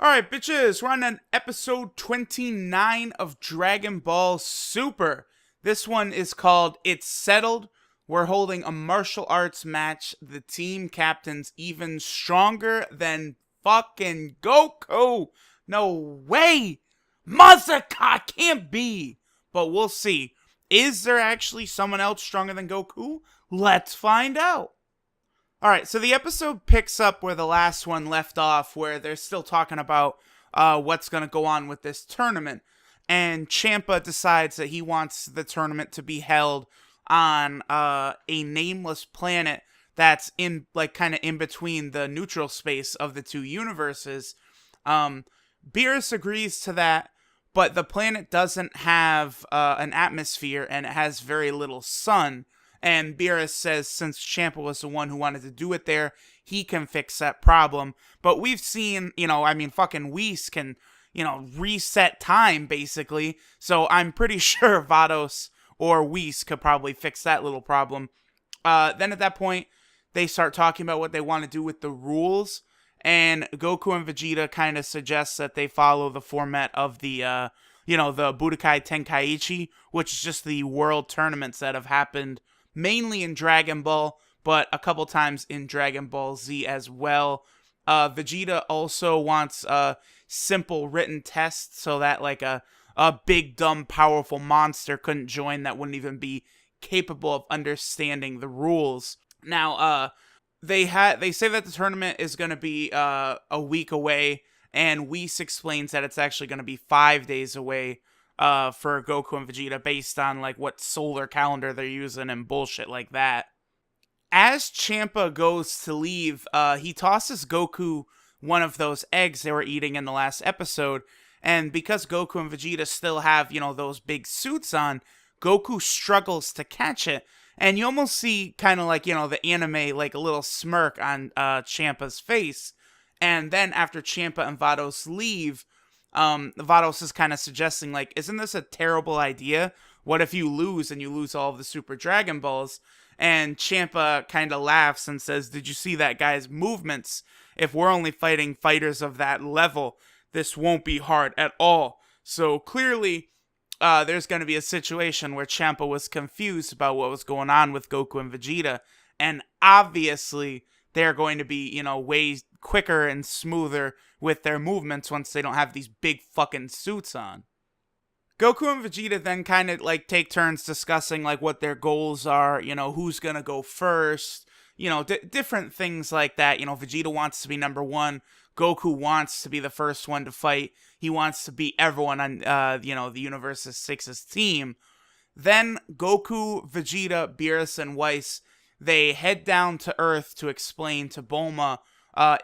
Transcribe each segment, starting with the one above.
Alright, bitches, we're on an episode 29 of Dragon Ball Super. This one is called It's Settled. We're holding a martial arts match. The team captain's even stronger than fucking Goku. No way! Mazaka can't be! But we'll see. Is there actually someone else stronger than Goku? Let's find out. Alright, so the episode picks up where the last one left off, where they're still talking about what's going to go on with this tournament. And Champa decides that he wants the tournament to be held on a nameless planet that's in, like, kind of in between the neutral space of the two universes. Beerus agrees to that, but the planet doesn't have an atmosphere and it has very little sun. And Beerus says since Champa was the one who wanted to do it there, he can fix that problem. But we've seen, fucking Whis can, reset time, basically. So I'm pretty sure Vados or Whis could probably fix that little problem. Then at that point, they start talking about what they want to do with the rules. And Goku and Vegeta kind of suggest that they follow the format of the, the Budokai Tenkaichi, which is just the world tournaments that have happened mainly in Dragon Ball, but a couple times in Dragon Ball Z as well. Vegeta also wants a simple written test so that like a big, dumb, powerful monster couldn't join that wouldn't even be capable of understanding the rules. Now, they say that the tournament is going to be a week away, and Whis explains that it's actually going to be 5 days away for Goku and Vegeta based on like what solar calendar they're using and bullshit like that. As Champa goes to leave, he tosses Goku one of those eggs they were eating in the last episode, and because Goku and Vegeta still have, those big suits on, Goku struggles to catch it, and you almost see kind of like, the anime, like a little smirk on Champa's face, and then after Champa and Vados leave, Vados is kind of suggesting, like, isn't this a terrible idea? What if you lose and you lose all of the Super Dragon Balls? And Champa kind of laughs and says, did you see that guy's movements? If we're only fighting fighters of that level, this won't be hard at all. So clearly, there's going to be a situation where Champa was confused about what was going on with Goku and Vegeta. And obviously, they're going to be, way quicker and smoother with their movements once they don't have these big fucking suits on. Goku and Vegeta then kind of like take turns discussing like what their goals are, who's gonna go first, different things like that. Vegeta wants to be number one. Goku wants to be the first one to fight. He wants to beat everyone on, the Universe's Six's team. Then Goku, Vegeta, Beerus, and Whis, they head down to Earth to explain to Bulma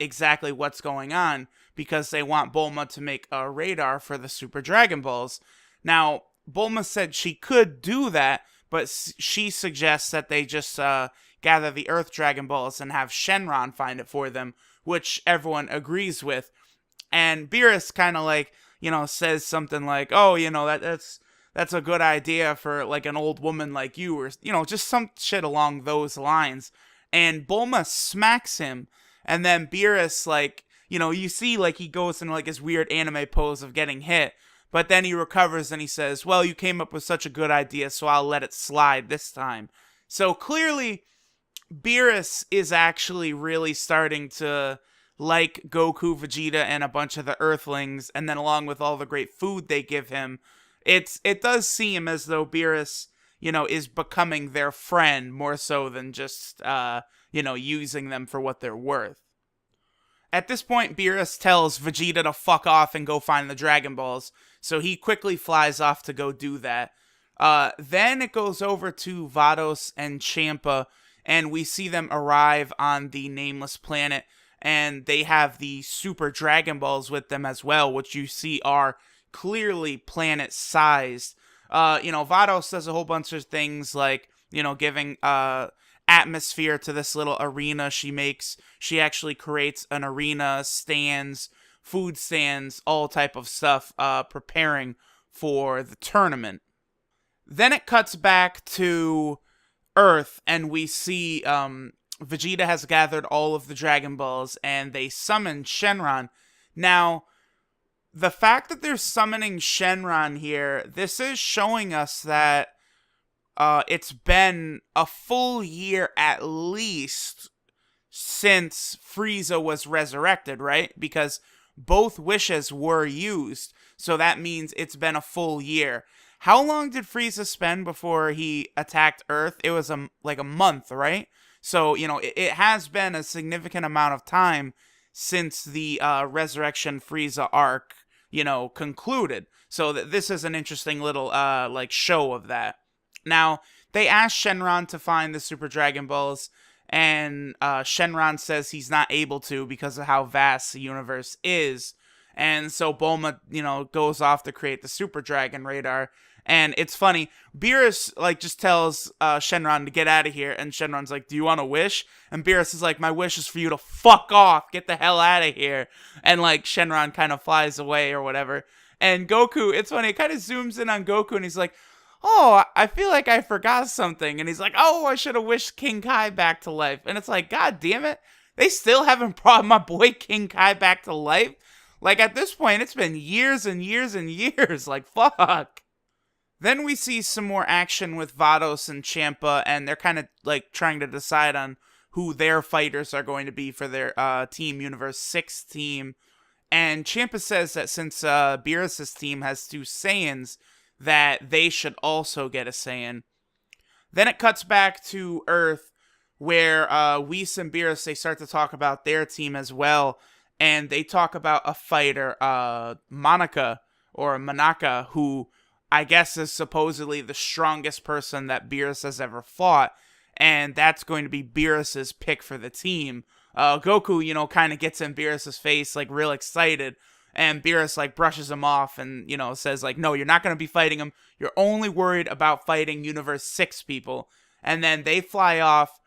exactly what's going on, because they want Bulma to make a radar for the Super Dragon Balls. Now, Bulma said she could do that, but she suggests that they just gather the Earth Dragon Balls and have Shenron find it for them, which everyone agrees with. And Beerus kind of like, says something like, oh, that's a good idea for like an old woman like you, or, just some shit along those lines. And Bulma smacks him, and then Beerus, like, you see like he goes in like his weird anime pose of getting hit, but then he recovers and he says, well, you came up with such a good idea, so I'll let it slide this time. So clearly, Beerus is actually really starting to like Goku, Vegeta, and a bunch of the Earthlings, and then along with all the great food they give him, it does seem as though Beerus, is becoming their friend more so than just, using them for what they're worth. At this point, Beerus tells Vegeta to fuck off and go find the Dragon Balls, so he quickly flies off to go do that. Then it goes over to Vados and Champa, and we see them arrive on the nameless planet, and they have the Super Dragon Balls with them as well, which you see are clearly planet-sized. Vados does a whole bunch of things like, giving atmosphere to this little arena she makes. She actually creates an arena, stands, food stands, all type of stuff, preparing for the tournament. Then it cuts back to Earth, and we see Vegeta has gathered all of the Dragon Balls, and they summon Shenron. Now, the fact that they're summoning Shenron here, this is showing us that it's been a full year at least since Frieza was resurrected, right? Because both wishes were used, so that means it's been a full year. How long did Frieza spend before he attacked Earth? It was like a month, right? So, it has been a significant amount of time since the Resurrection Frieza arc, concluded. So this is an interesting little like show of that. Now, they asked Shenron to find the Super Dragon Balls, and Shenron says he's not able to because of how vast the universe is. And so Bulma, goes off to create the Super Dragon Radar. And it's funny, Beerus, just tells Shenron to get out of here, and Shenron's like, do you want a wish? And Beerus is like, my wish is for you to fuck off, get the hell out of here. And, Shenron kind of flies away or whatever. And Goku, it's funny, it kind of zooms in on Goku, and he's like, oh, I feel like I forgot something. And he's like, oh, I should have wished King Kai back to life. And it's like, God damn it, they still haven't brought my boy King Kai back to life? At this point, it's been years and years and years. Fuck. Then we see some more action with Vados and Champa, and they're kind of, trying to decide on who their fighters are going to be for their Team Universe 6 team. And Champa says that since Beerus' team has 2 Saiyans, that they should also get a Saiyan. Then it cuts back to Earth, where Whis and Beerus, they start to talk about their team as well. And they talk about a fighter, Manaka, who I guess is supposedly the strongest person that Beerus has ever fought, and that's going to be Beerus' pick for the team. Goku, kind of gets in Beerus' face, real excited, and Beerus, brushes him off and, says, no, you're not going to be fighting him. You're only worried about fighting Universe 6 people. And then they fly off,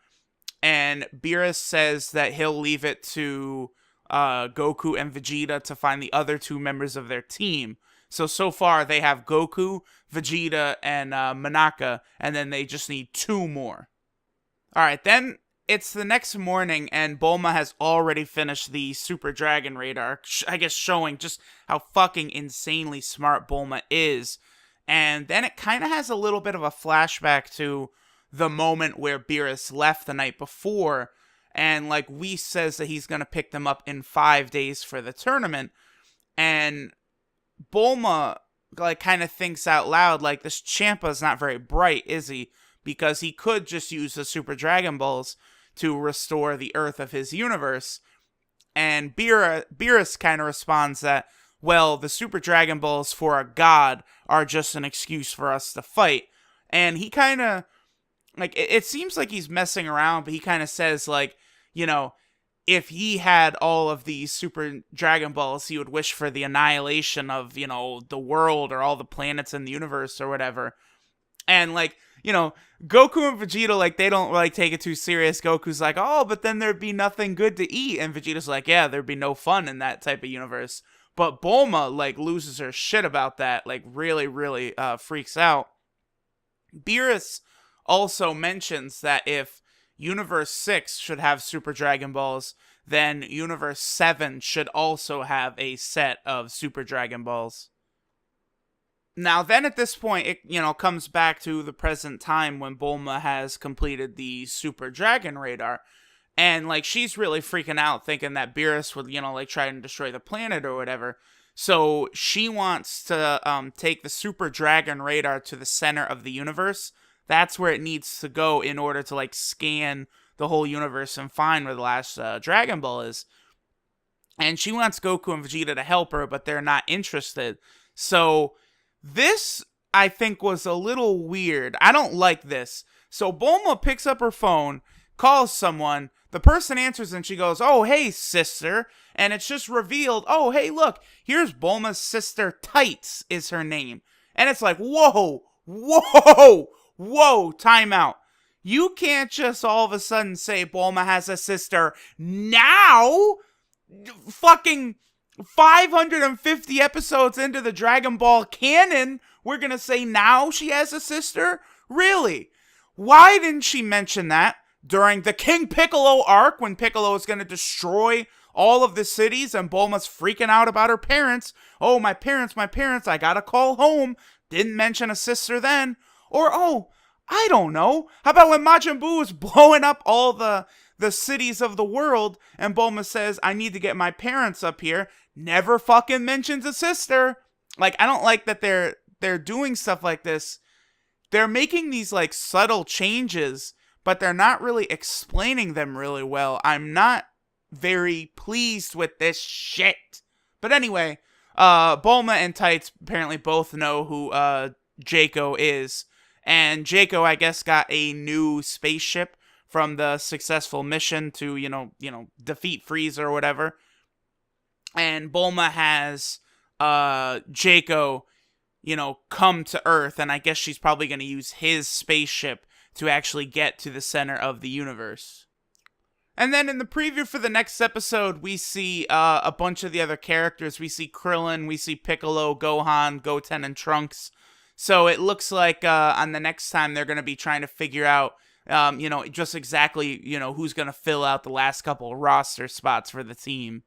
and Beerus says that he'll leave it to Goku and Vegeta to find the other 2 members of their team. So far, they have Goku, Vegeta, and Manaka, and then they just need 2 more. Alright, then it's the next morning, and Bulma has already finished the Super Dragon Radar, I guess showing just how fucking insanely smart Bulma is. And then it kind of has a little bit of a flashback to the moment where Beerus left the night before, and Whis says that he's going to pick them up in 5 days for the tournament, and Bulma, kind of thinks out loud, this Champa's not very bright, is he? Because he could just use the Super Dragon Balls to restore the Earth of his universe. And Beerus kind of responds that, well, the Super Dragon Balls for a god are just an excuse for us to fight. And he kind of, it seems like he's messing around, but he kind of says, if he had all of these Super Dragon Balls, he would wish for the annihilation of, the world or all the planets in the universe or whatever. And, Goku and Vegeta, they don't, take it too serious. Goku's like, oh, but then there'd be nothing good to eat. And Vegeta's like, yeah, there'd be no fun in that type of universe. But Bulma, loses her shit about that. Really, really freaks out. Beerus also mentions that if Universe 6 should have Super Dragon Balls, then Universe 7 should also have a set of Super Dragon Balls. Now, then at this point, it, comes back to the present time when Bulma has completed the Super Dragon Radar. And, she's really freaking out, thinking that Beerus would, try and destroy the planet or whatever. So she wants to take the Super Dragon Radar to the center of the universe. That's where it needs to go in order to, scan the whole universe and find where the last Dragon Ball is. And she wants Goku and Vegeta to help her, but they're not interested. So this, I think, was a little weird. I don't like this. So Bulma picks up her phone, calls someone, the person answers and she goes, oh, hey, sister. And it's just revealed, oh, hey, look, here's Bulma's sister, Tights is her name. And it's like, whoa, time out. You can't just all of a sudden say Bulma has a sister now. Fucking 550 episodes into the Dragon Ball canon, we're gonna say now she has a sister? Really? Why didn't she mention that during the King Piccolo arc when Piccolo is gonna destroy all of the cities, and Bulma's freaking out about her parents. Oh, my parents, I gotta call home. Didn't mention a sister then. Or, oh, I don't know. How about when Majin Buu was blowing up all the cities of the world, and Bulma says, I need to get my parents up here. Never fucking mentions a sister. Like, I don't like that they're doing stuff like this. They're making these, like, subtle changes, but they're not really explaining them really well. I'm not very pleased with this shit. But anyway, Bulma and Tights apparently both know who Jaco is. And Jaco, I guess, got a new spaceship from the successful mission to, defeat Frieza or whatever. And Bulma has Jaco, come to Earth, and I guess she's probably going to use his spaceship to actually get to the center of the universe. And then in the preview for the next episode, we see a bunch of the other characters. We see Krillin, we see Piccolo, Gohan, Goten, and Trunks. So it looks like on the next time they're going to be trying to figure out, just exactly, who's going to fill out the last couple roster spots for the team.